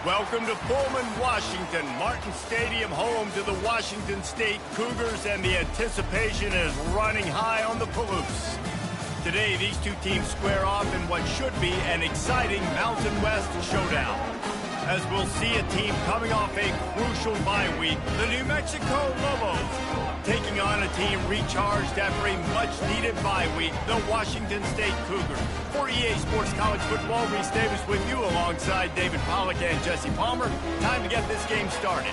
Welcome to Pullman, Washington. Martin Stadium, home to the Washington State Cougars, and the anticipation is running high on the Palouse. Today, these two teams square off in what should be an exciting Mountain West showdown. As we'll see a team coming off a crucial bye week, the New Mexico Lobos, taking on a team recharged after a much-needed bye week, the Washington State Cougars. For EA Sports College Football, Reese Davis with you alongside David Pollack and Jesse Palmer. Time to get this game started.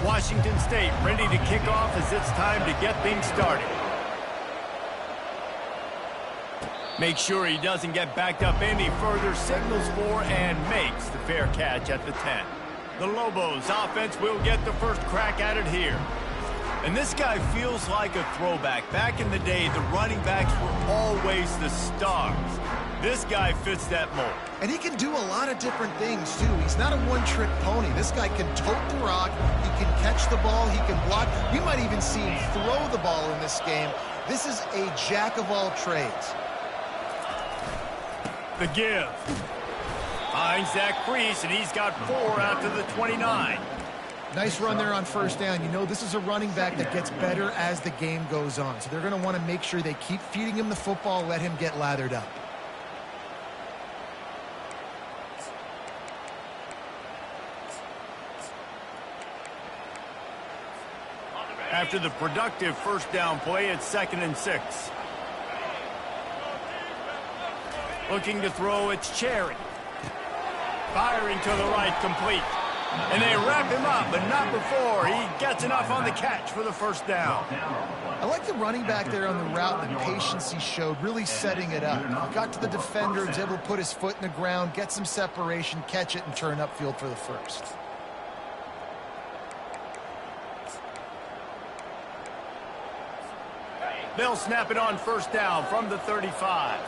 Washington State ready to kick off as it's time to get things started. Make sure he doesn't get backed up any further, signals for and makes the fair catch at the 10. The Lobos offense will get the first crack at it here. And this guy feels like a throwback. Back in the day, the running backs were always the stars. This guy fits that mold. And he can do a lot of different things, too. He's not a one-trick pony. This guy can tote the rock. He can catch the ball. He can block. We might even see him throw the ball in this game. This is a jack of all trades. The give. Finds that crease, and he's got 4 out to the 29. Nice run there on first down. You know, this is a running back that gets better as the game goes on. So they're going to want to make sure they keep feeding him the football, let him get lathered up. After the productive first down play, it's 2nd and 6. Looking to throw, it's Cherry. Firing to the right, complete. And they wrap him up, but not before he gets enough on the catch for the first down. I like the running back there on the route and the patience he showed, really setting it up. He got to the defender, was able to put his foot in the ground, get some separation, catch it, and turn upfield for the first. They'll snap it on first down from the 35.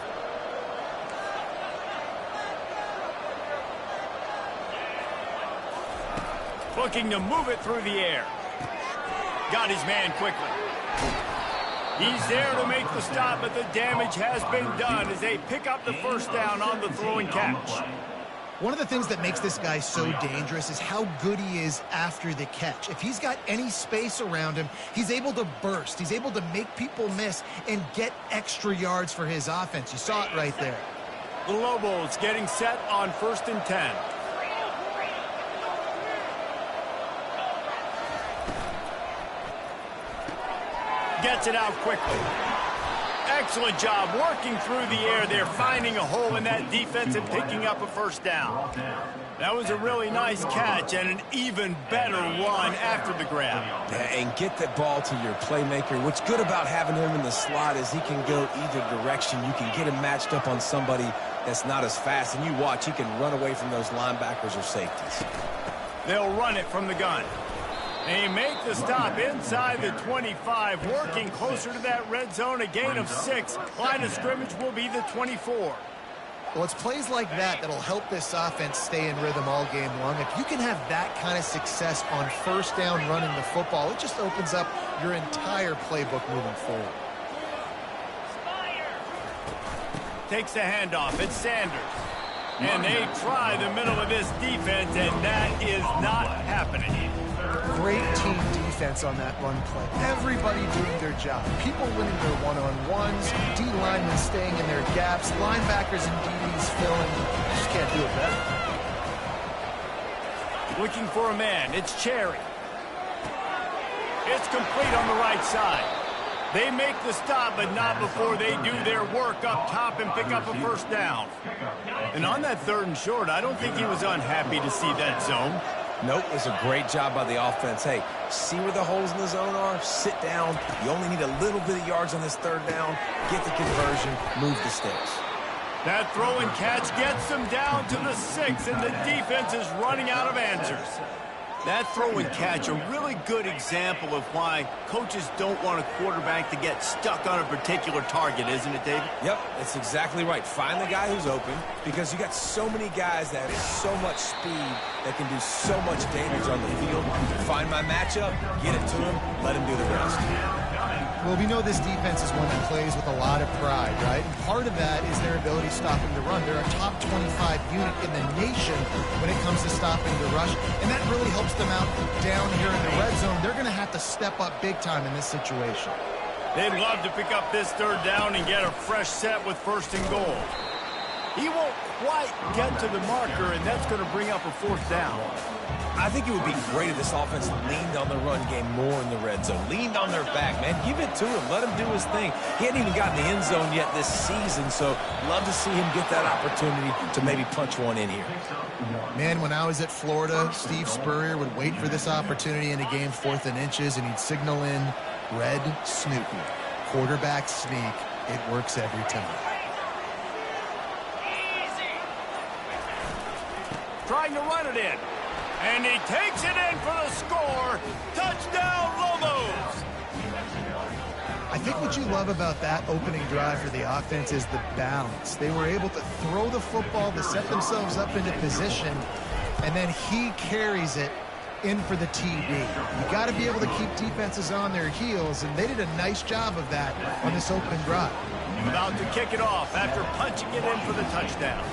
Looking to move it through the air. Got his man quickly. He's there to make the stop, but the damage has been done as they pick up the first down on the throw and catch. One of the things that makes this guy so dangerous is how good he is after the catch. If he's got any space around him, he's able to burst. He's able to make people miss and get extra yards for his offense. You saw it right there. The Lobos getting set on 1st and 10. Gets it out quickly. Excellent job working through the air there, finding a hole in that defense and picking up a first down. That was a really nice catch and an even better run after the grab. Yeah, and get that ball to your playmaker. What's good about having him in the slot is he can go either direction. You can get him matched up on somebody that's not as fast, and you watch, he can run away from those linebackers or safeties. They'll run it from the gun. They make the stop inside the 25, working closer to that red zone, a gain of 6. Line of scrimmage will be the 24. Well, it's plays like that that'll help this offense stay in rhythm all game long. If you can have that kind of success on first down running the football, it just opens up your entire playbook moving forward. Takes the handoff. It's Sanders. And they try the middle of this defense, and that is not happening. Great team defense on that run play. Everybody doing their job. People winning their one-on-ones, D-linemen staying in their gaps, linebackers and DBs filling. Just can't do it better. Looking for a man. It's Cherry. It's complete on the right side. They make the stop, but not before they do their work up top and pick up a first down. And on that 3rd and short, I don't think he was unhappy to see that zone. Nope, it's a great job by the offense. Hey, see where the holes in the zone are? Sit down. You only need a little bit of yards on this 3rd down. Get the conversion. Move the sticks. That throw and catch gets them down to the 6, and the defense is running out of answers. That throw and catch, a really good example of why coaches don't want a quarterback to get stuck on a particular target, isn't it, David? Yep, that's exactly right. Find the guy who's open, because you got so many guys that have so much speed that can do so much damage on the field. Find my matchup, get it to him, let him do the rest. Well, we know this defense is one that plays with a lot of pride, right? And part of that is their ability stopping the run. They're a top 25 unit in the nation when it comes to stopping the rush, and that really helps them out down here in the red zone. They're going to have to step up big time in this situation. They'd love to pick up this third down and get a fresh set with 1st and goal. He won't quite get to the marker, and that's going to bring up a 4th down. I think it would be great if this offense leaned on the run game more in the red zone. Leaned on their back, man. Give it to him. Let him do his thing. He hadn't even gotten the end zone yet this season, so love to see him get that opportunity to maybe punch one in here. Man, when I was at Florida, Steve Spurrier would wait for this opportunity in a game 4th and inches, and he'd signal in red Snoopy. Quarterback sneak. It works every time. Trying to run it in. And he takes it in for the score. Touchdown, Lobos! I think what you love about that opening drive for the offense is the balance. They were able to throw the football to set themselves up into position, and then he carries it in for the TD. You got to be able to keep defenses on their heels, and they did a nice job of that on this opening drive. About to kick it off after punching it in for the touchdown.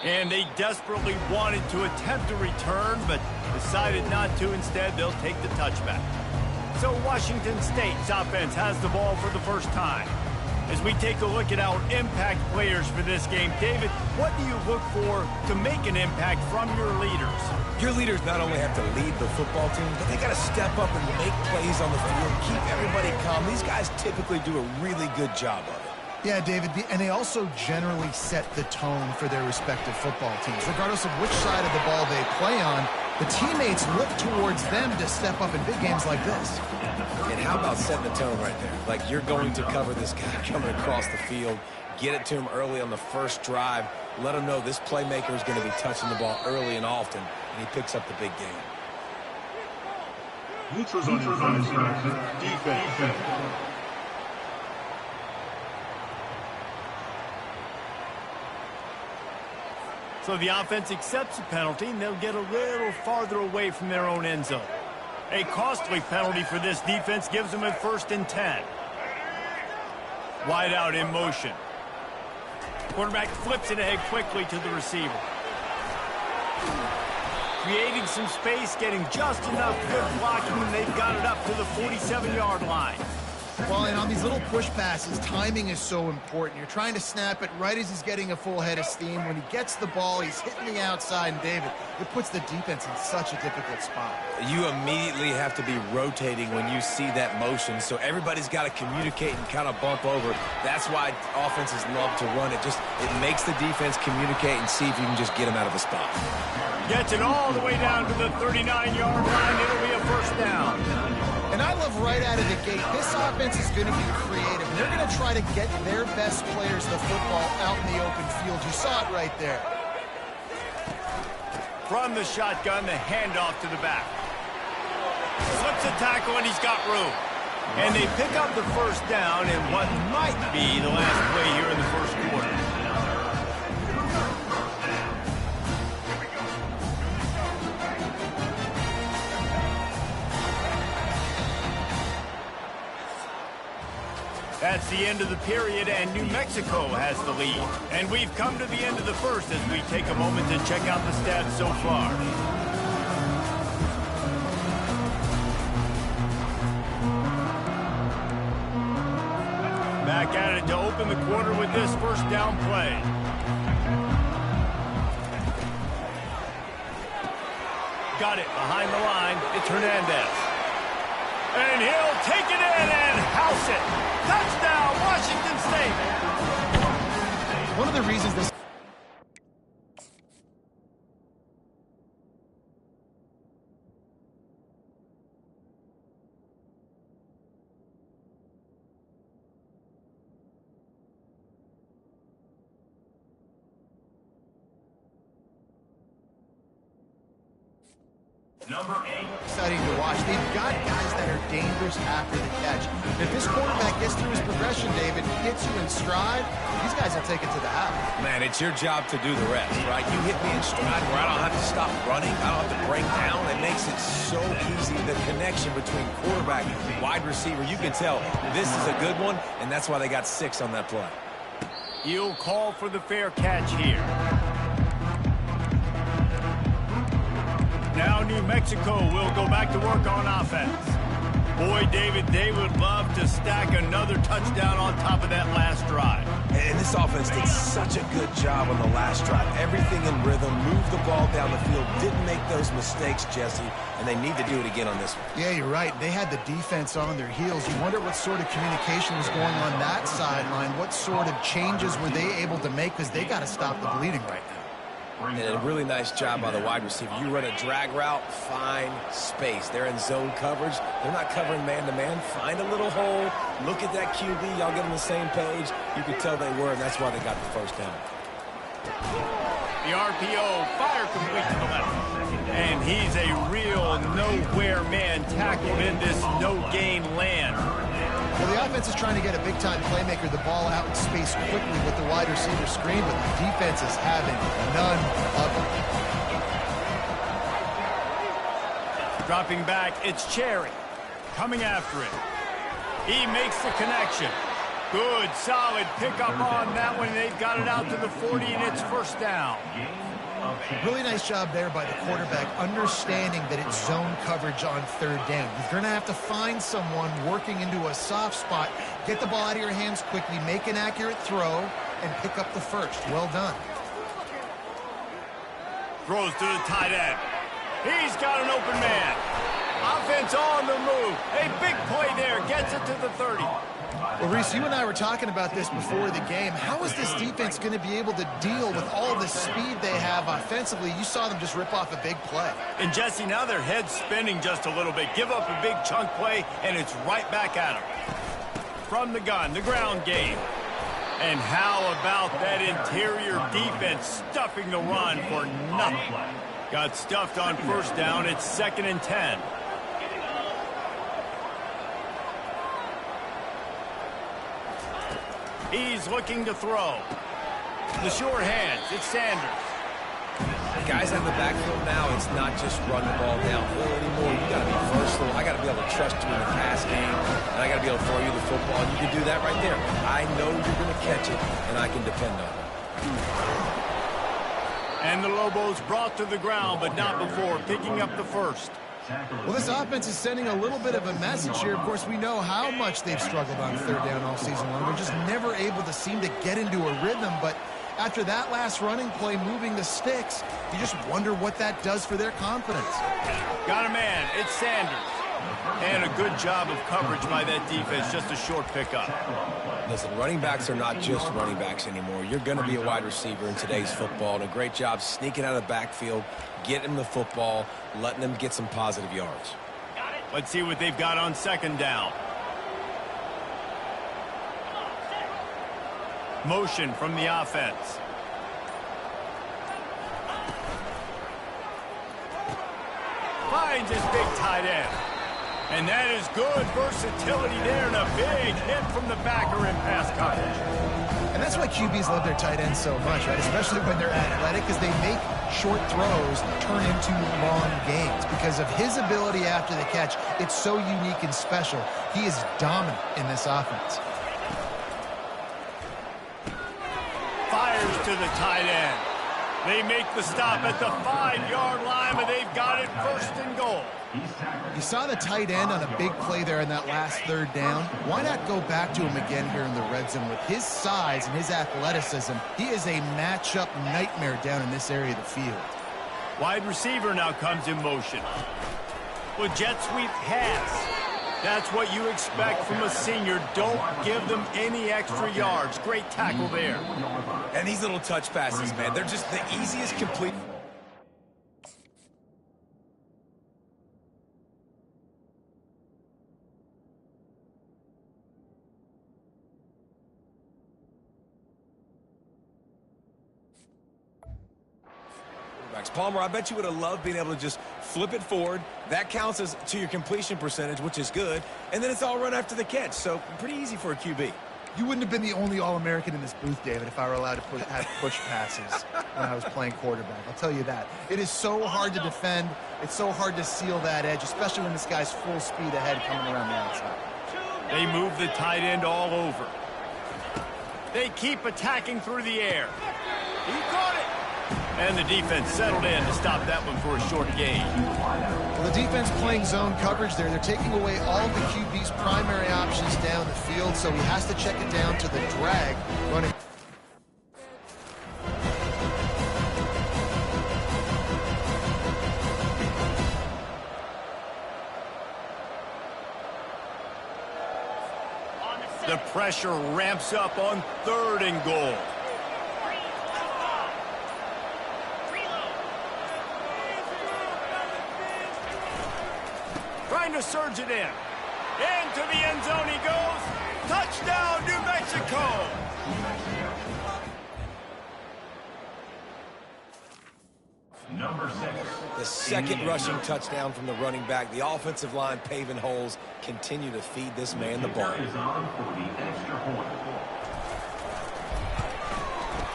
And they desperately wanted to attempt a return, but decided not to. Instead, they'll take the touchback. So Washington State's offense has the ball for the first time. As we take a look at our impact players for this game, David, what do you look for to make an impact from your leaders? Your leaders not only have to lead the football team, but they got to step up and make plays on the field, keep everybody calm. These guys typically do a really good job of it. Yeah, David, and they also generally set the tone for their respective football teams. Regardless of which side of the ball they play on, the teammates look towards them to step up in big games like this. And how about setting the tone right there? Like, you're going to cover this guy coming across the field, get it to him early on the first drive, let him know this playmaker is going to be touching the ball early and often, and he picks up the big game. Neutrals on defense. So the offense accepts the penalty, and they'll get a little farther away from their own end zone. A costly penalty for this defense gives them a 1st and 10. Wide out in motion. Quarterback flips it ahead quickly to the receiver. Creating some space, getting just enough good blocking, and they've got it up to the 47-yard line. Well, and on these little push passes, timing is so important. You're trying to snap it right as he's getting a full head of steam. When he gets the ball, he's hitting the outside, and David, it puts the defense in such a difficult spot. You immediately have to be rotating when you see that motion, so everybody's got to communicate and kind of bump over. That's why offenses love to run it. It makes the defense communicate and see if you can just get them out of a spot. Gets it all the way down to the 39-yard line. It'll be a 1st down. And I love right out of the gate, this offense is going to be creative. And they're going to try to get their best players the football out in the open field. You saw it right there. From the shotgun, the handoff to the back. Slips a tackle, and he's got room. And they pick up the 1st down in what might be the last play here in the 1st quarter. That's the end of the period, and New Mexico has the lead. And we've come to the end of the 1st as we take a moment to check out the stats so far. Back at it to open the quarter with this 1st down play. Got it behind the line. It's Hernandez. And he'll take it in and house it. Touchdown, Washington State. One of the reasons this Exciting to watch. They've got guys that are dangerous after the catch. If this quarterback gets through his progression, David, gets you in stride, these guys will take it to the house. Man, it's your job to do the rest, right? You hit me in stride where I don't have to stop running. I don't have to break down. It makes it so easy. The connection between quarterback and wide receiver, you can tell this is a good one, and that's why they got 6 on that play. He'll call for the fair catch here. Now New Mexico will go back to work on offense. Boy, David, they would love to stack another touchdown on top of that last drive. And this offense did such a good job on the last drive. Everything in rhythm, moved the ball down the field, didn't make those mistakes, Jesse, and they need to do it again on this one. Yeah, you're right. They had the defense on their heels. You wonder what sort of communication was going on that sideline. What sort of changes were they able to make, because they got to stop the bleeding right now. And a really nice job by the wide receiver. You run a drag route, find space. They're in zone coverage. They're not covering man-to-man. Find a little hole. Look at that QB. Y'all get on the same page. You could tell they were, and that's why they got the first down. The RPO, fire complete to the left. And he's a real nowhere man tackled in this no-gain land. Well, the offense is trying to get a big-time playmaker the ball out in space quickly with the wide receiver screen, but the defense is having none of it. Dropping back, it's Cherry. Coming after it. He makes the connection. Good, solid pickup on that one. They've got it out to the 40, and it's first down. Really nice job there by the quarterback, understanding that it's zone coverage on third down. You're going to have to find someone working into a soft spot, get the ball out of your hands quickly, make an accurate throw, and pick up the first. Well done. Throws to the tight end. He's got an open man. Offense on the move. A big play there. Gets it to the 30. Well, Reese, you and I were talking about this before the game. How is this defense going to be able to deal with all the speed they have offensively? You saw them just rip off a big play. And, Jesse, now their head's spinning just a little bit. Give up a big chunk play, and it's right back at them. From the gun, the ground game. And how about that interior defense stuffing the run for nothing? Got stuffed on first down. It's 2nd and 10. He's looking to throw. The short hands, it's Sanders. Guys in the backfield now, it's not just run the ball downhill anymore. You got to be versatile. I got to be able to trust you in the pass game, and I got to be able to throw you the football. And you can do that right there. I know you're going to catch it, and I can depend on it. And the Lobos brought to the ground, but not before picking up the first. Well, this offense is sending a little bit of a message here. Of course, we know how much they've struggled on third down all season long. They're just never able to seem to get into a rhythm. But after that last running play, moving the sticks, you just wonder what that does for their confidence. Got a man. It's Sanders. And a good job of coverage by that defense. Just a short pickup. Listen, running backs are not just running backs anymore. You're going to be a wide receiver in today's football. And a great job sneaking out of the backfield, getting them the football, letting them get some positive yards. Let's see what they've got on 2nd down. Motion from the offense. Finds his big tight end. And that is good versatility there, and a big hit from the backer in pass coverage. And that's why QBs love their tight ends so much, right? Especially when they're athletic, because they make short throws turn into long gains. Because of his ability after the catch, it's so unique and special. He is dominant in this offense. Fires to the tight end. They make the stop at the 5-yard line, but they've got it 1st and goal. You saw the tight end on a big play there in that last third down. Why not go back to him again here in the red zone? With his size and his athleticism, he is a matchup nightmare down in this area of the field. Wide receiver now comes in motion. With jet sweep pass. That's what you expect from a senior. Don't give them any extra yards. Great tackle there. And these little touch passes, man, they're just the easiest complete. quarterbacks. Palmer, I bet you would have loved being able to just flip it forward. That counts as to your completion percentage, which is good. And then it's all run after the catch. So pretty easy for a QB. You wouldn't have been the only All-American in this booth, David, if I were allowed to have push passes when I was playing quarterback. I'll tell you that. It is so hard to defend. It's so hard to seal that edge, especially when this guy's full speed ahead coming around the outside. They move the tight end all over. They keep attacking through the air. He caught it. And the defense settled in to stop that one for a short gain. Well, the defense playing zone coverage there. They're taking away all the QB's primary options down the field, so he has to check it down to the drag running. The pressure ramps up on 3rd and goal. Trying to surge it in. Into the end zone he goes. Touchdown, New Mexico. Number 6. The second rushing touchdown from the running back. The offensive line paving holes. Continue to feed this man the ball. Is on for the extra point.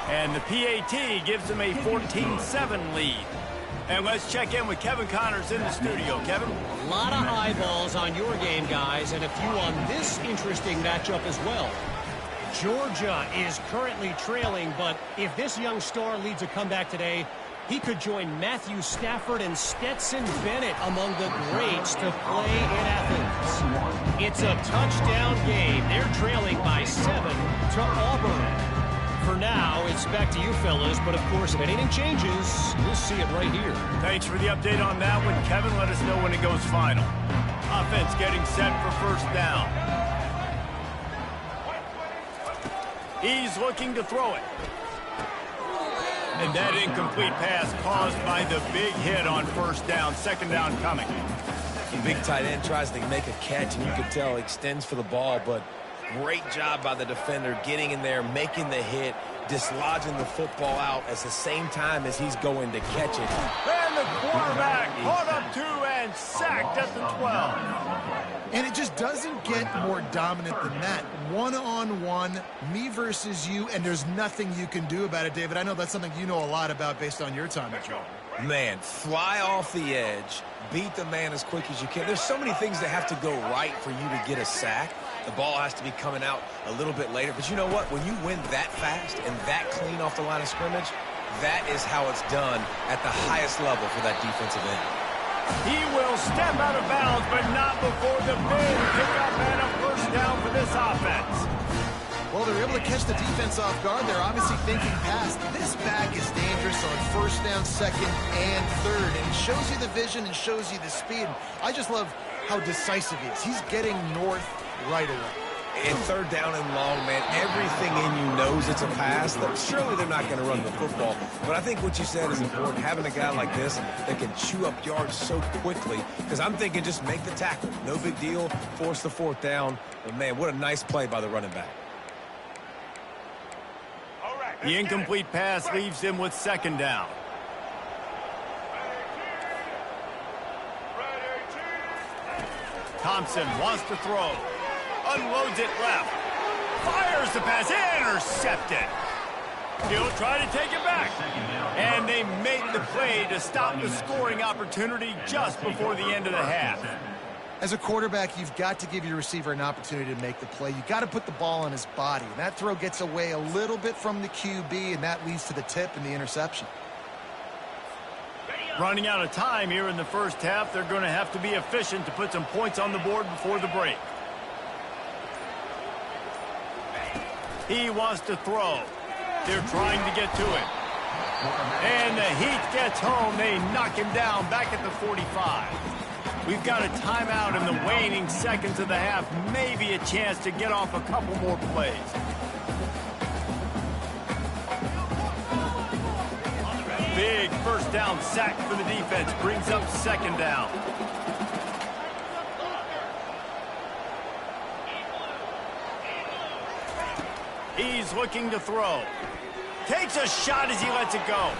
And the PAT gives them a 14-7 lead. And let's check in with Kevin Connors in the studio. Kevin? A lot of eyeballs on your game, guys, and a few on this interesting matchup as well. Georgia is currently trailing, but if this young star leads a comeback today, he could join Matthew Stafford and Stetson Bennett among the greats to play in Athens. It's a touchdown game. They're trailing by 7 to Auburn. For now, it's back to you fellas, but of course, if anything changes, we'll see it right here. Thanks for the update on that one, Kevin. Let us know when it goes final. Offense getting set for first down. He's looking to throw it. And that incomplete pass caused by the big hit on first down. Second down coming. The big tight end tries to make a catch, and you can tell he extends for the ball, but great job by the defender getting in there, making the hit, dislodging the football out at the same time as he's going to catch it. And the quarterback caught up to and sacked at the 12. And it just doesn't get more dominant than that. One-on-one, me versus you, and there's nothing you can do about it, David. I know that's something you know a lot about based on your time at Georgia. Man, fly off the edge, beat the man as quick as you can. There's so many things that have to go right for you to get a sack. The ball has to be coming out a little bit later. But you know what? When you win that fast and that clean off the line of scrimmage, that is how it's done at the highest level for that defensive end. He will step out of bounds, but not before the big pickup and a first down for this offense. Well, they're able to catch the defense off guard. They're obviously thinking past. This back is dangerous on first down, second, and third. And it shows you the vision and shows you the speed. I just love how decisive he is. He's getting north right away. And third down and long, man, everything in you knows it's a pass. Surely they're not going to run the football. But I think what you said is important, having a guy like this that can chew up yards so quickly. Because I'm thinking just make the tackle. No big deal. Force the fourth down. But, man, what a nice play by the running back. The incomplete pass leaves him with second down. Thompson wants to throw. Unloads it left. Fires the pass. Intercepted. He'll try to take it back. And they make the play to stop the scoring opportunity just before the end of the half. As a quarterback, you've got to give your receiver an opportunity to make the play. You've got to put the ball on his body. And that throw gets away a little bit from the QB, and that leads to the tip and the interception. Running out of time here in the first half, they're going to have to be efficient to put some points on the board before the break. He wants to throw. They're trying to get to it. And the heat gets home. They knock him down back at the 45. We've got a timeout in the waning seconds of the half. Maybe a chance to get off a couple more plays. Big first down sack for the defense. Brings up second down. He's looking to throw. Takes a shot as he lets it go.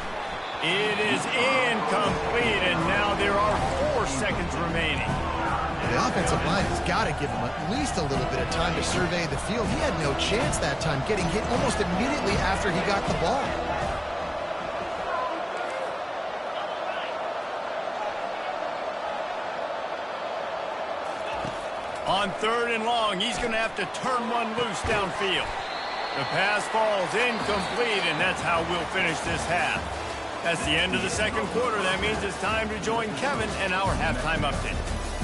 It is incomplete, and now there are 4 seconds remaining. The offensive line has got to give him at least a little bit of time to survey the field. He had no chance that time, getting hit almost immediately after he got the ball. On 3rd and long, he's going to have to turn one loose downfield. The pass falls incomplete, and that's how we'll finish this half. That's the end of the second quarter. That means it's time to join Kevin and our halftime update.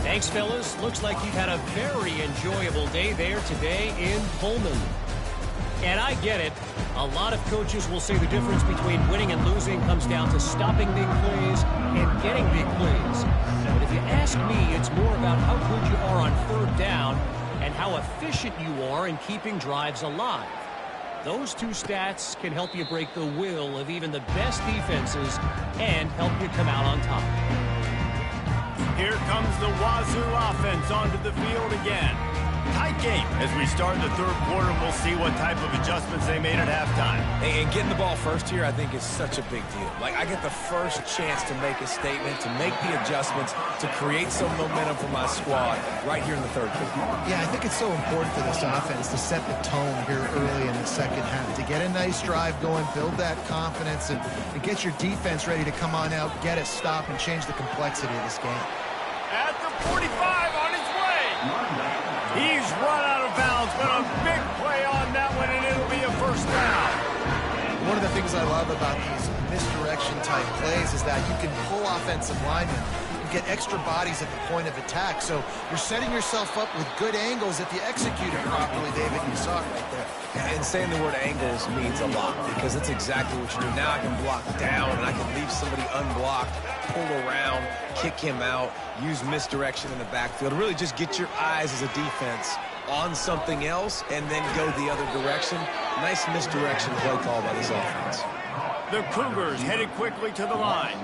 Thanks, fellas. Looks like you've had a very enjoyable day there today in Pullman. And I get it. A lot of coaches will say the difference between winning and losing comes down to stopping big plays and getting big plays. But if you ask me, it's more about how good you are on 3rd down and how efficient you are in keeping drives alive. Those 2 stats can help you break the will of even the best defenses and help you come out on top. Here comes the Wazoo offense onto the field again. Tight game as we start the 3rd quarter. We'll see what type of adjustments they made at halftime. And getting the ball first here, I think, is such a big deal. Like, I get the first chance to make a statement, to make the adjustments, to create some momentum for my squad right here in the 3rd quarter. Yeah, I think it's so important for this offense to set the tone here early in the second half, to get a nice drive going, build that confidence, and get your defense ready to come on out, get a stop, and change the complexity of this game. At the 45 on his way. He's run out of bounds, but a big play on that one, and it'll be a 1st down. One of the things I love about these misdirection-type plays is that you can pull offensive linemen and get extra bodies at the point of attack. So you're setting yourself up with good angles if you execute it properly, David. You saw it right there. And saying the word angles means a lot because it's exactly what you do. Now I can block down, and I can leave somebody unblocked, pull around, kick him out, use misdirection in the backfield. Really just get your eyes as a defense on something else and then go the other direction. Nice misdirection play call by this offense. The Cougars headed quickly to the line.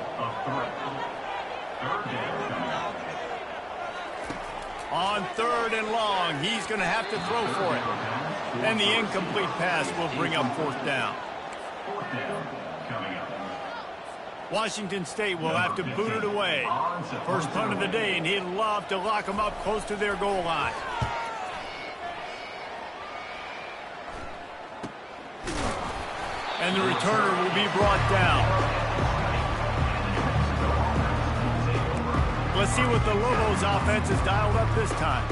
On 3rd and long, he's going to have to throw for it. And the incomplete pass will bring up 4th down. Washington State will have to boot it away. First punt of the day, and he'd love to lock them up close to their goal line. And the returner will be brought down. Let's see what the Lobos offense has dialed up this time.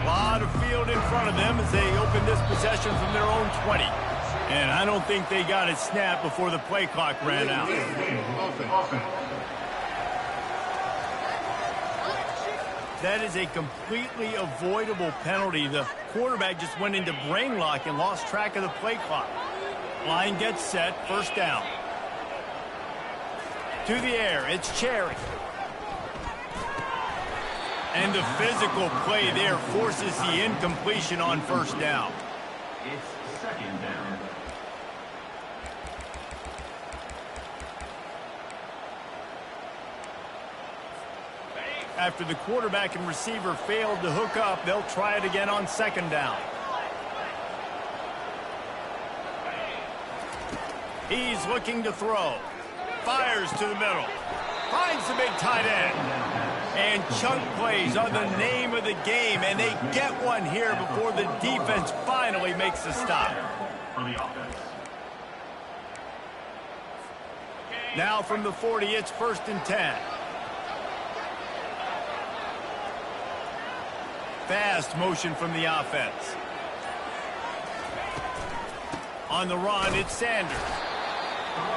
A lot of field in front of them as they open this possession from their own 20. And I don't think they got it snapped before the play clock ran out. That is a completely avoidable penalty. The quarterback just went into brain lock and lost track of the play clock. Line gets set, 1st down. To the air, it's Cherry. And the physical play there forces the incompletion on 1st down. It's 2nd down. After the quarterback and receiver failed to hook up, they'll try it again on 2nd down. He's looking to throw. Fires to the middle. Finds the big tight end. And chunk plays are the name of the game, and they get one here before the defense finally makes the stop. For the offense. Now from the 40, it's 1st and 10. Fast motion from the offense. On the run, it's Sanders.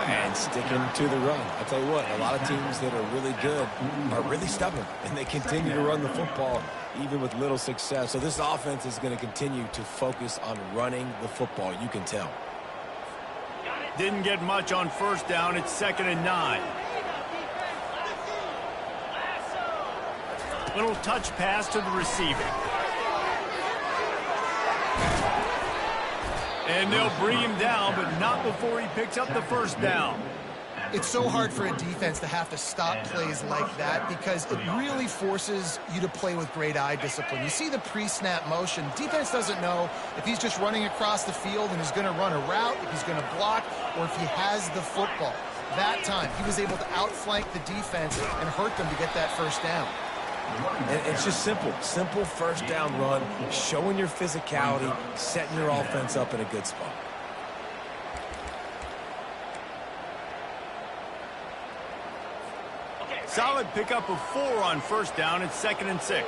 And sticking to the run. I'll tell you what, a lot of teams that are really good are really stubborn, and they continue to run the football even with little success. So this offense is going to continue to focus on running the football. You can tell. Didn't get much on 1st down. It's 2nd and 9. Little touch pass to the receiver. And they'll bring him down, but not before he picks up the 1st down. It's so hard for a defense to have to stop plays like that because it really forces you to play with great eye discipline. You see the pre-snap motion. Defense doesn't know if he's just running across the field and is going to run a route, if he's going to block, or if he has the football. That time, he was able to outflank the defense and hurt them to get that first down. And it's just simple first down run, showing your physicality, setting your offense up in a good spot. Solid pickup of 4 on first down. It's 2nd and 6.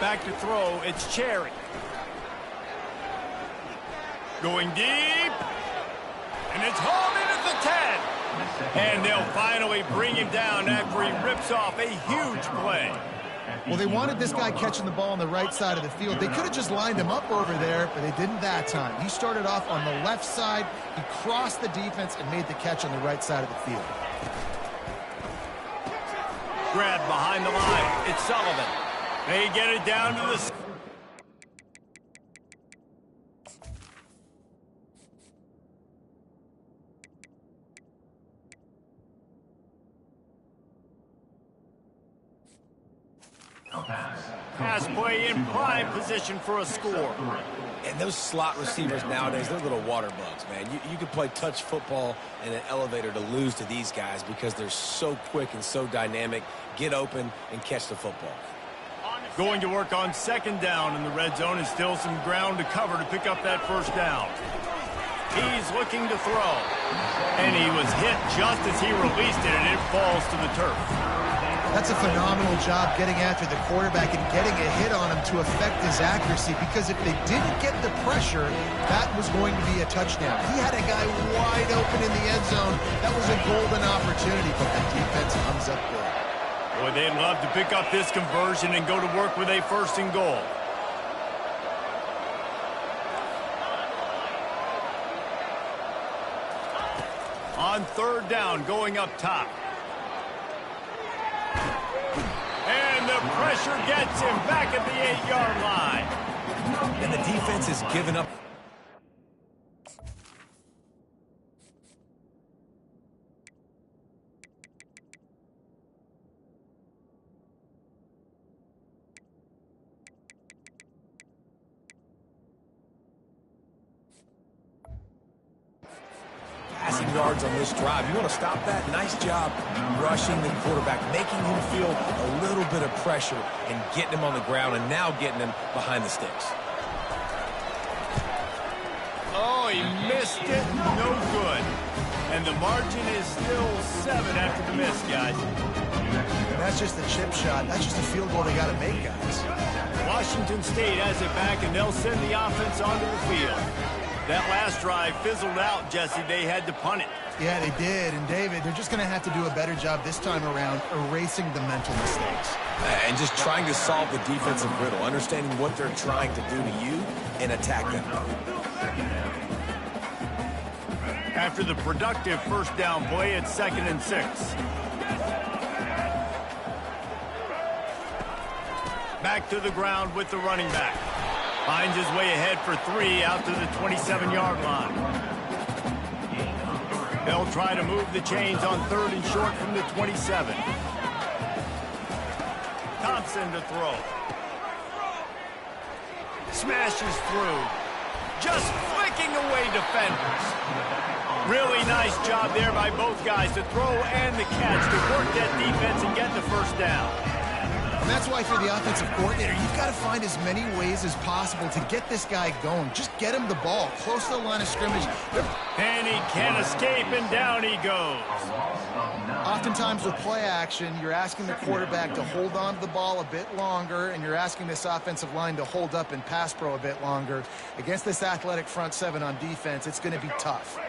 Back to throw. It's Cherry. Going deep. And it's hauled in at the 10. And they'll finally bring him down after he rips off a huge play. Well, they wanted this guy catching the ball on the right side of the field. They could have just lined him up over there, but they didn't that time. He started off on the left side. He crossed the defense and made the catch on the right side of the field. Grab behind the line. It's Sullivan. They get it down to the... Pass play in prime position for a score. And those slot receivers nowadays, they're little water bugs, man. You can play touch football in an elevator to lose to these guys because they're so quick and so dynamic. Get open and catch the football. Going to work on 2nd down in the red zone, and still some ground to cover to pick up that first down. He's looking to throw. And he was hit just as he released it, and it falls to the turf. That's a phenomenal job getting after the quarterback and getting a hit on him to affect his accuracy, because if they didn't get the pressure, that was going to be a touchdown. He had a guy wide open in the end zone. That was a golden opportunity, but the defense comes up big. Boy, they'd love to pick up this conversion and go to work with a 1st and goal. On 3rd down, going up top. And the pressure gets him back at the 8-yard line. And the defense has given up. Passing yards on this drive. You want to stop that? Nice job rushing the quarterback, making him feel a little bit of pressure and getting him on the ground, and now getting him behind the sticks. Oh, he missed it. No good. And the margin is still 7 after the miss, guys. That's just a chip shot. That's just a field goal they got to make, guys. Washington State has it back, and they'll send the offense onto the field. That last drive fizzled out, Jesse. They had to punt it. Yeah, they did. And, David, they're just going to have to do a better job this time around erasing the mental mistakes. And just trying to solve the defensive riddle, understanding what they're trying to do to you and attack them. After the productive first down play, it's 2nd and 6. Back to the ground with the running back. Finds his way ahead for 3 out to the 27-yard line. They'll try to move the chains on 3rd and short from the 27. Thompson to throw. Smashes through. Just flicking away defenders. Really nice job there by both guys to throw and the catch to work that defense and get the first down. And that's why, if you're the offensive coordinator, you've got to find as many ways as possible to get this guy going. Just get him the ball close to the line of scrimmage. And he can't escape, and down he goes. Oftentimes with play action, you're asking the quarterback to hold on to the ball a bit longer, and you're asking this offensive line to hold up in pass pro a bit longer. Against this athletic front 7 on defense, it's going to be tough.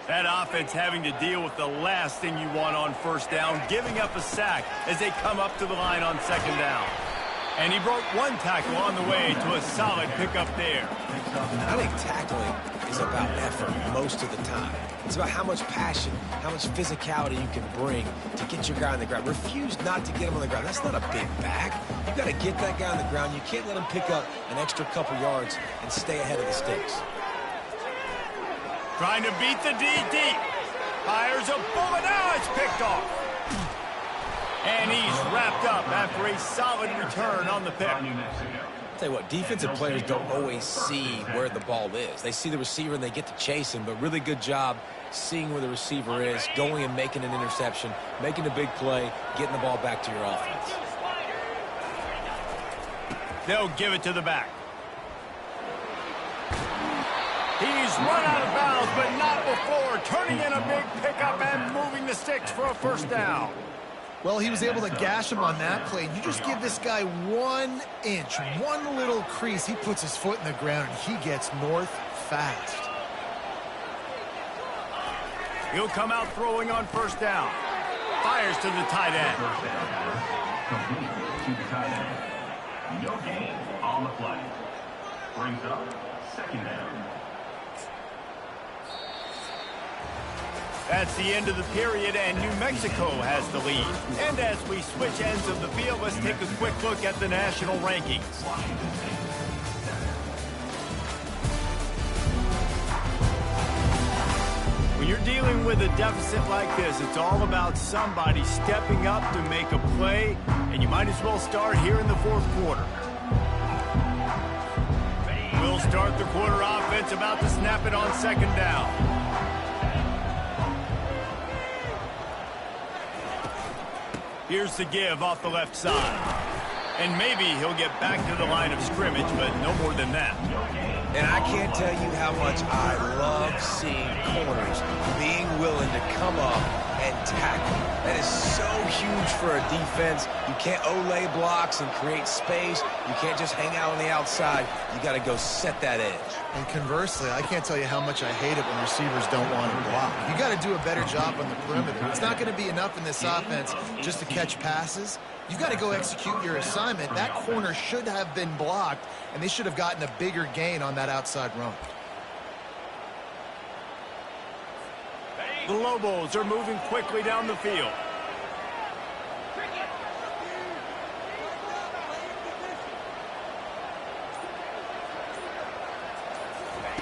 That offense having to deal with the last thing you want on first down, giving up a sack as they come up to the line on 2nd down. And he broke 1 tackle on the way to a solid pickup there. I think tackling is about effort most of the time. It's about how much passion, how much physicality you can bring to get your guy on the ground. Refuse not to get him on the ground. That's not a big back. You've got to get that guy on the ground. You can't let him pick up an extra couple yards and stay ahead of the sticks. Trying to beat the D deep. Fires a bullet. Now it's picked off. And he's wrapped up after a solid return on the pick. Tell you what, defensive players don't always see where the ball is. They see the receiver and they get to chase him, but really good job seeing where the receiver is, going and making an interception, making a big play, getting the ball back to your offense. They'll give it to the back. He's run out of bounds, but not before turning in a big pickup and moving the sticks for a first down. Well, he was able to gash him on that play. You just give this guy 1 inch, one little crease. He puts his foot in the ground, and he gets north fast. He'll come out throwing on first down. Fires to the tight end. Complete to the tight end. No gain on the play. Brings up second down. That's the end of the period, and New Mexico has the lead. And as we switch ends of the field, let's take a quick look at the national rankings. When you're dealing with a deficit like this, it's all about somebody stepping up to make a play, and you might as well start here in the fourth quarter. We'll start the quarter offense, about to snap it on second down. Here's the give off the left side. And maybe he'll get back to the line of scrimmage, but no more than that. And I can't tell you how much I love seeing corners being willing to come up and tackle. That is so huge for a defense. You can't olay blocks and create space. You can't just hang out on the outside. You got to go set that edge. And conversely, I can't tell you how much I hate it when receivers don't want to block. You got to do a better job on the perimeter. It's not going to be enough in this offense just to catch passes. You got to go execute your assignment. That corner should have been blocked, and they should have gotten a bigger gain on that outside run. The Lobos are moving quickly down the field.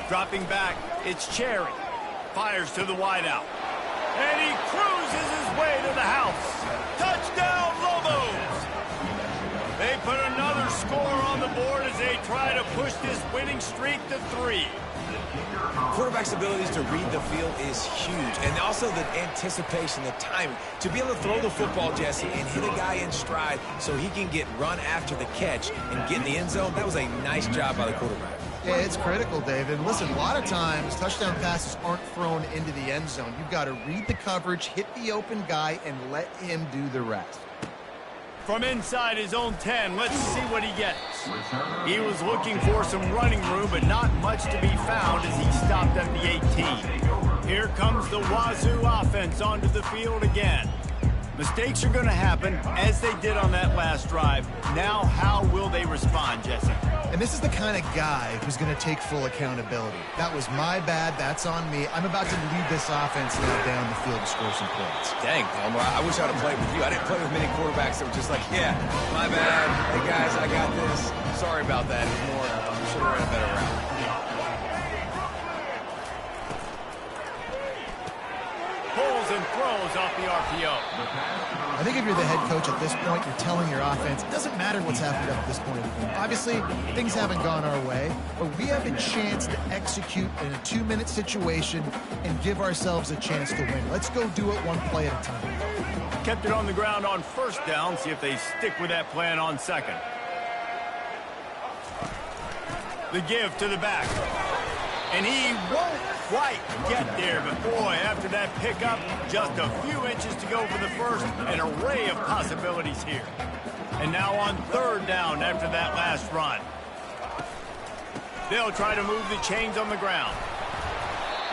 Dropping back, it's Cherry. Fires to the wideout. And he cruises his way to the house. Touchdown, Lobos! They put another score on the board as they try to push this winning streak to 3. Quarterback's abilities to read the field is huge, and also the anticipation, the timing. To be able to throw the football, Jesse, and hit a guy in stride so he can get run after the catch and get in the end zone, that was a nice job by the quarterback. Yeah, it's critical, David. Listen, a lot of times touchdown passes aren't thrown into the end zone. You've got to read the coverage, hit the open guy, and let him do the rest. From inside his own 10, let's see what he gets. He was looking for some running room, but not much to be found as he stopped at the 18. Here comes the Wazoo offense onto the field again. Mistakes are going to happen, as they did on that last drive. Now, how will they respond, Jesse? And this is the kind of guy who's going to take full accountability. That was my bad. That's on me. I'm about to lead this offense now down the field to score some points. Dang, Palmer, I wish I'd have played with you. I didn't play with many quarterbacks that were just like, yeah, my bad. Hey, guys, I got this. Sorry about that. It was more, should have ran a better route. Pulls and throws off the RPO. I think if you're the head coach at this point, you're telling your offense, it doesn't matter what's happened up at this point of the game. Obviously, things haven't gone our way, but we have a chance to execute in a 2-minute situation and give ourselves a chance to win. Let's go do it one play at a time. Kept it on the ground on first down. See if they stick with that plan on second. The give to the back. And he won't quite get there, but boy, after that pickup, just a few inches to go for the first. An array of possibilities here. And now on third down after that last run. They'll try to move the chains on the ground.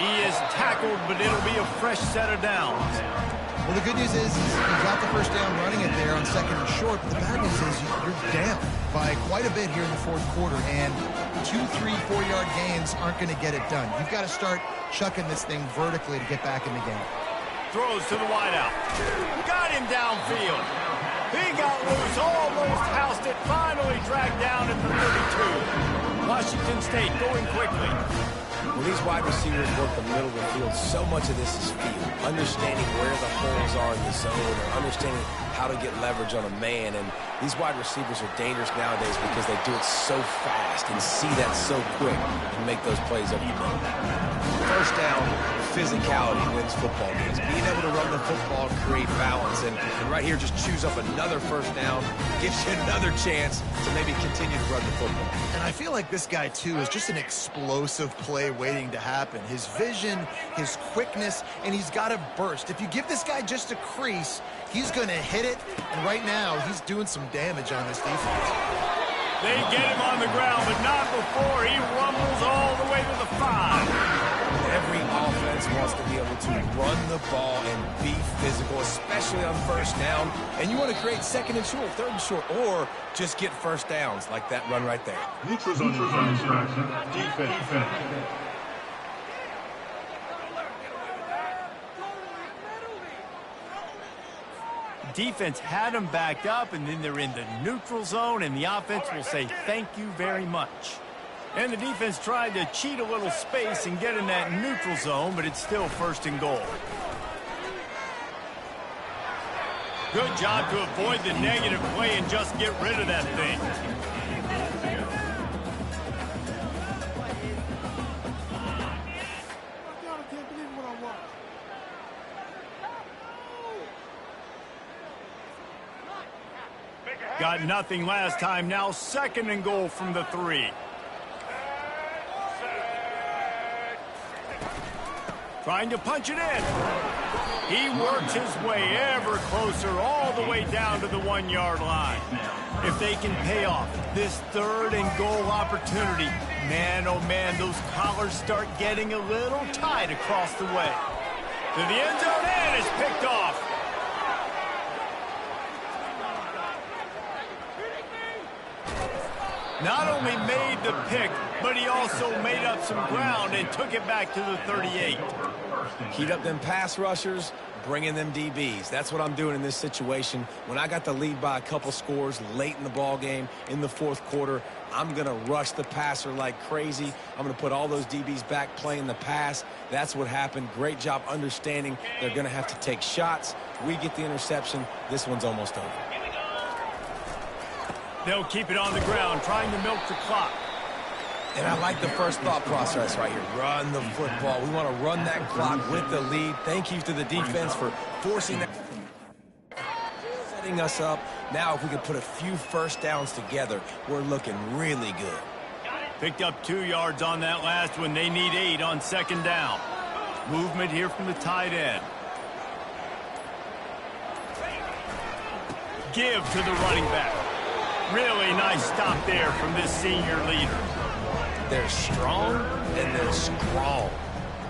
He is tackled, but it'll be a fresh set of downs. Well, the good news is he got the first down running it there on second and short, but the bad news is you're down by quite a bit here in the fourth quarter, and 2, 3, 4-yard gains aren't going to get it done. You've got to start chucking this thing vertically to get back in the game. Throws to the wideout. Got him downfield. He got loose, almost housed it, finally dragged down at the 32. Washington State going quickly. When these wide receivers work the middle of the field, so much of this is feel. Understanding where the holes are in the zone, or understanding how to get leverage on a man. And these wide receivers are dangerous nowadays because they do it so fast and see that so quick and make those plays up the middle. First down, physicality wins football games. Being able to run the football, create balance, and right here just choose up another first down, gives you another chance to maybe continue to run the football. And I feel like this guy, too, is just an explosive play waiting to happen. His vision, his quickness, and he's got a burst. If you give this guy just a crease, he's going to hit it, and right now he's doing some damage on this defense. They get him on the ground, but not before he rumbles all the way to the 5. Every offense wants to be able to run the ball and be physical, especially on first down. And you want to create second and short, third and short, or just get first downs like that run right there. Neutral zone infraction. Defense. Defense had them backed up, and then they're in the neutral zone, and the offense will say thank you very much. And the defense tried to cheat a little space and get in that neutral zone, but it's still first and goal. Good job to avoid the negative play and just get rid of that thing. Got nothing last time. Now second and goal from the 3. Trying to punch it in. He works his way ever closer all the way down to the 1-yard line. If they can pay off this third and goal opportunity, man, oh man, those collars start getting a little tight across the way. To the end zone, and it's picked off. Not only made the pick, but he also made up some ground and took it back to the 38. Heat up them pass rushers, bring in them DBs. That's what I'm doing in this situation. When I got the lead by a couple scores late in the ball game, in the fourth quarter, I'm going to rush the passer like crazy. I'm going to put all those DBs back playing the pass. That's what happened. Great job understanding they're going to have to take shots. We get the interception. This one's almost over. They'll keep it on the ground, trying to milk the clock. And I like the first thought process right here. Run the football. We want to run that clock with the lead. Thank you to the defense for forcing that. Setting us up. Now, if we could put a few first downs together, we're looking really good. Picked up 2 yards on that last one. They need 8 on second down. Movement here from the tight end. Give to the running back. Really nice stop there from this senior leader. They're strong and they're strong.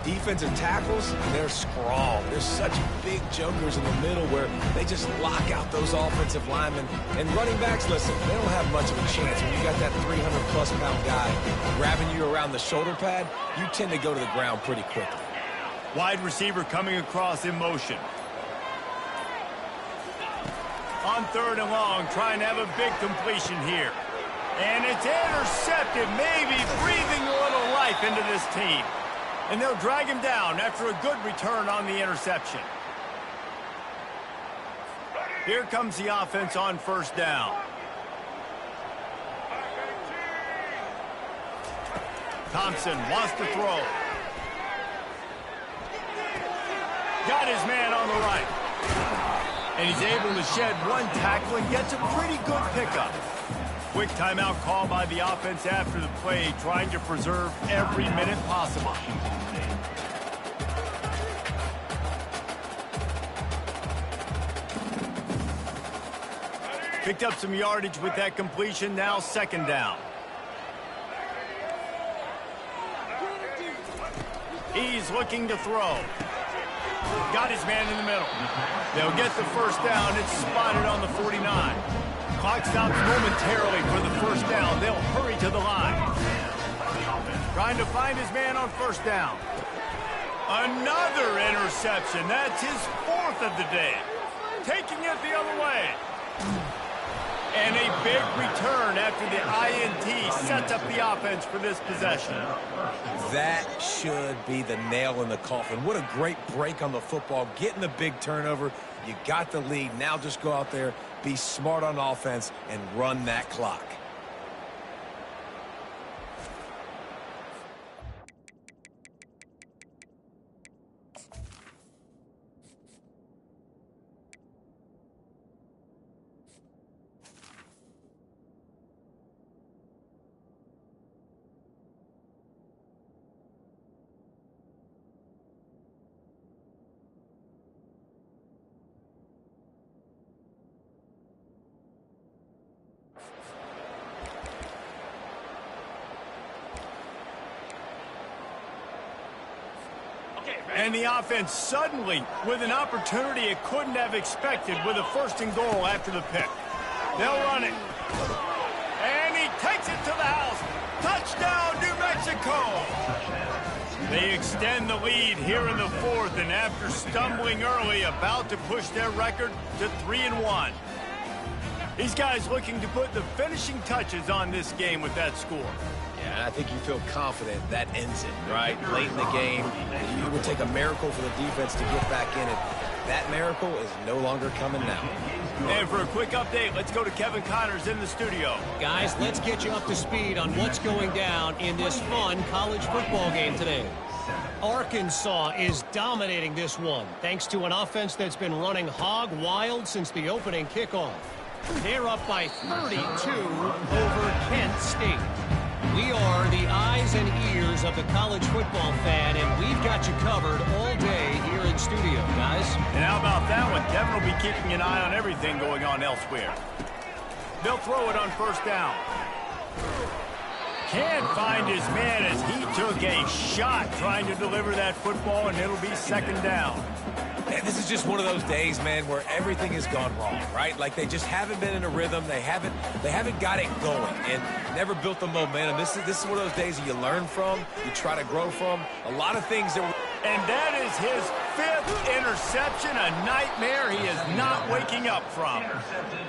Defensive tackles, they're strong. There's such big jokers in the middle where they just lock out those offensive linemen. And running backs, listen, they don't have much of a chance. When you got that 300-plus pound guy grabbing you around the shoulder pad, you tend to go to the ground pretty quickly. Wide receiver coming across in motion. On third and long, trying to have a big completion here. And it's intercepted, maybe breathing a little life into this team. And they'll drag him down after a good return on the interception. Here comes the offense on first down. Thompson wants to throw. Got his man on the right. And he's able to shed one tackle and gets a pretty good pickup. Quick timeout call by the offense after the play, trying to preserve every minute possible. Picked up some yardage with that completion, now second down. He's looking to throw. Got his man in the middle. They'll get the first down. It's spotted on the 49. Clock stops momentarily for the first down. They'll hurry to the line. Trying to find his man on first down. Another interception. That's his 4th of the day. Taking it the other way. And a big return after the INT sets up the offense for this possession. That should be the nail in the coffin. What a great break on the football. Getting the big turnover. You got the lead. Now just go out there, be smart on offense, and run that clock. And the offense suddenly with an opportunity it couldn't have expected with a 1st and goal after the pick. They'll run it. And he takes it to the house. Touchdown, New Mexico. They extend the lead here in the 4th, and after stumbling early, about to push their record to 3-1. These guys looking to put the finishing touches on this game with that score. Yeah, I think you feel confident that ends it, right? Late in the game, it would take a miracle for the defense to get back in it. That miracle is no longer coming now. And for a quick update, let's go to Kevin Connors in the studio. Guys, let's get you up to speed on what's going down in this fun college football game today. Arkansas is dominating this one, thanks to an offense that's been running hog wild since the opening kickoff. They're up by 32 over Kent State. We are the eyes and ears of the college football fan, and we've got you covered all day here in studio, guys. And how about that one? Kevin will be keeping an eye on everything going on elsewhere. They'll throw it on 1st down. Can't find his man as he took a shot trying to deliver that football, and it'll be 2nd down. And this is just one of those days, man, where everything has gone wrong, right? Like they just haven't been in a rhythm. They haven't got it going and never built the momentum. This is one of those days that you learn from, you try to grow from. A lot of things that. And that is his 5th interception, a nightmare he is not waking up from.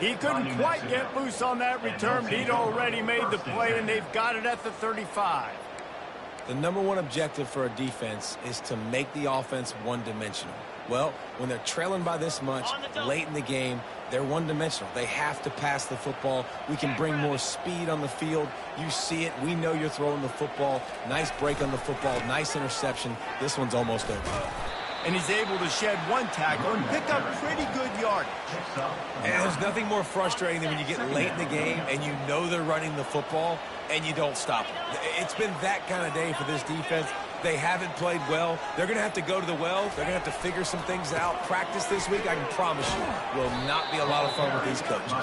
He couldn't quite get loose on that return, but he'd already made the play, and they've got it at the 35. The #1 objective for a defense is to make the offense one-dimensional. Well, when they're trailing by this much late in the game, they're one-dimensional. They have to pass the football. We can bring more speed on the field. You see it. We know you're throwing the football. Nice break on the football. Nice interception. This one's almost over. And he's able to shed 1 tackle and pick up pretty good yardage. And there's nothing more frustrating than when you get late in the game and you know they're running the football and you don't stop them. It's been that kind of day for this defense. They haven't played well. They're going to have to go to the well. They're going to have to figure some things out. Practice this week, I can promise you, will not be a lot of fun with these coaches.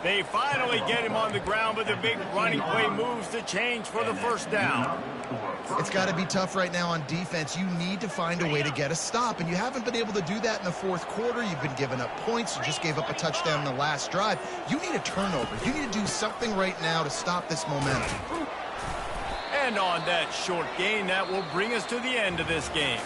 They finally get him on the ground, but the big running play moves to change for the 1st down. It's got to be tough right now on defense. You need to find a way to get a stop, and you haven't been able to do that in the 4th quarter. You've been giving up points. You just gave up a touchdown in the last drive. You need a turnover. You need to do something right now to stop this momentum. And on that short gain, that will bring us to the end of this game.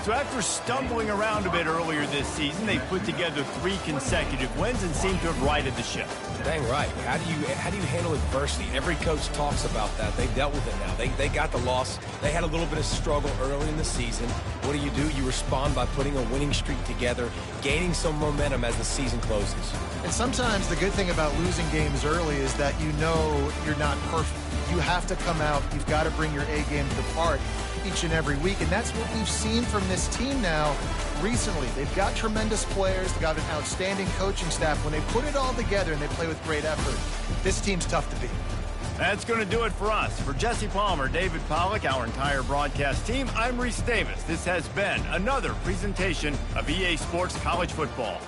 So after stumbling around a bit earlier this season, they put together 3 consecutive wins and seem to have righted the ship. Dang right. How do you handle adversity? Every coach talks about that. They dealt with it now. They got the loss. They had a little bit of struggle early in the season. What do? You respond by putting a winning streak together, gaining some momentum as the season closes. And sometimes the good thing about losing games early is that you know you're not perfect. You have to come out. You've got to bring your A game to the park each and every week, and that's what we've seen from this team now recently. They've got tremendous players. They've got an outstanding coaching staff. When they put it all together and they play with great effort, this team's tough to beat. That's going to do it for us. For Jesse Palmer, David Pollack, our entire broadcast team, I'm Reese Davis. This has been another presentation of EA Sports College Football.